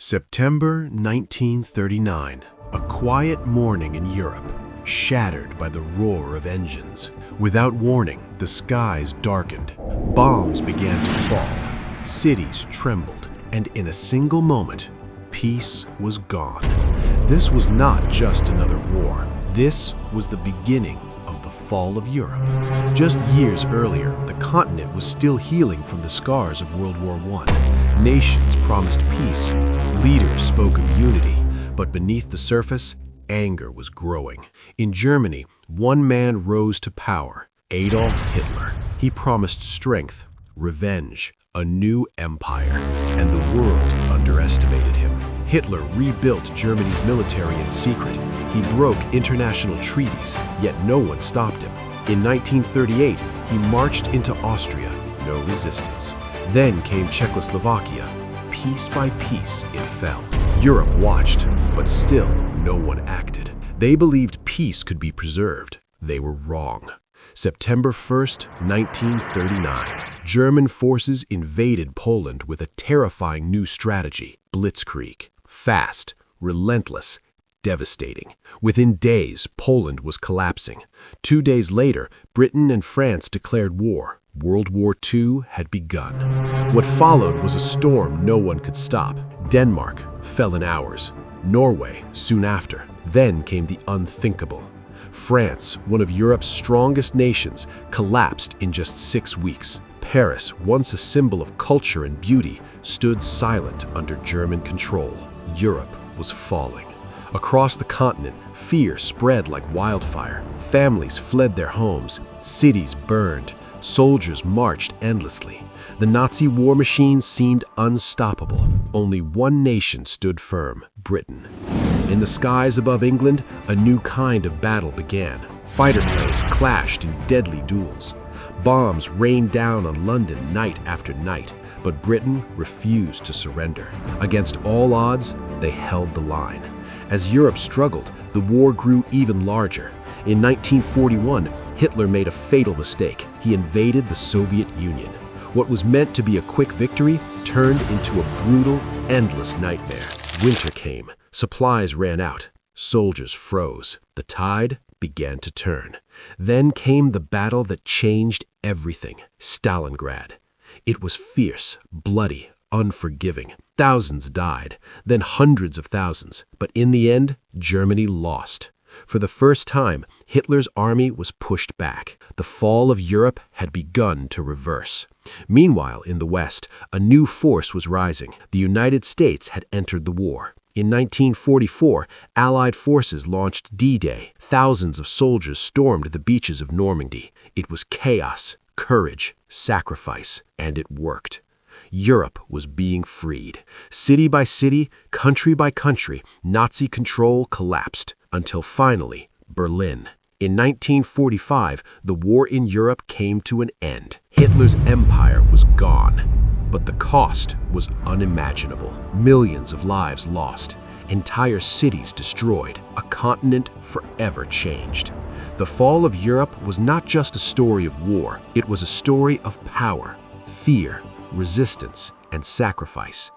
September 1939, a quiet morning in Europe, shattered by the roar of engines. Without warning, the skies darkened. Bombs began to fall. Cities trembled, and in a single moment, peace was gone. This was not just another war. This was the beginning of the fall of Europe. Just years earlier, the continent was still healing from the scars of World War I. Nations promised peace. Leaders spoke of unity, but beneath the surface, anger was growing. In Germany, one man rose to power, Adolf Hitler. He promised strength, revenge, a new empire, and the world underestimated him. Hitler rebuilt Germany's military in secret. He broke international treaties, yet no one stopped him. In 1938, he marched into Austria, no resistance. Then came Czechoslovakia. Piece by piece, it fell. Europe watched, but still no one acted. They believed peace could be preserved. They were wrong. September 1st, 1939. German forces invaded Poland with a terrifying new strategy, blitzkrieg. Fast, relentless, devastating. Within days, Poland was collapsing. 2 days later, Britain and France declared war. World War II had begun. What followed was a storm no one could stop. Denmark fell in hours. Norway soon after. Then came the unthinkable. France, one of Europe's strongest nations, collapsed in just 6 weeks. Paris, once a symbol of culture and beauty, stood silent under German control. Europe was falling. Across the continent, fear spread like wildfire. Families fled their homes. Cities burned. Soldiers marched endlessly. The Nazi war machine seemed unstoppable. Only one nation stood firm: Britain. In the skies above England, a new kind of battle began. Fighter planes clashed in deadly duels. Bombs rained down on London night after night, but Britain refused to surrender. Against all odds, they held the line. As Europe struggled, the war grew even larger. In 1941, Hitler made a fatal mistake. He invaded the Soviet Union. What was meant to be a quick victory turned into a brutal, endless nightmare. Winter came. Supplies ran out. Soldiers froze. The tide began to turn. Then came the battle that changed everything: Stalingrad. It was fierce, bloody, unforgiving. Thousands died, then hundreds of thousands. But in the end, Germany lost. For the first time, Hitler's army was pushed back. The fall of Europe had begun to reverse. Meanwhile, in the West, a new force was rising. The United States had entered the war. In 1944, Allied forces launched D-Day. Thousands of soldiers stormed the beaches of Normandy. It was chaos, courage, sacrifice, and it worked. Europe was being freed. City by city, country by country, Nazi control collapsed, until finally, Berlin. In 1945, the war in Europe came to an end. Hitler's empire was gone, but the cost was unimaginable. Millions of lives lost, entire cities destroyed, a continent forever changed. The fall of Europe was not just a story of war, it was a story of power, fear, resistance, and sacrifice.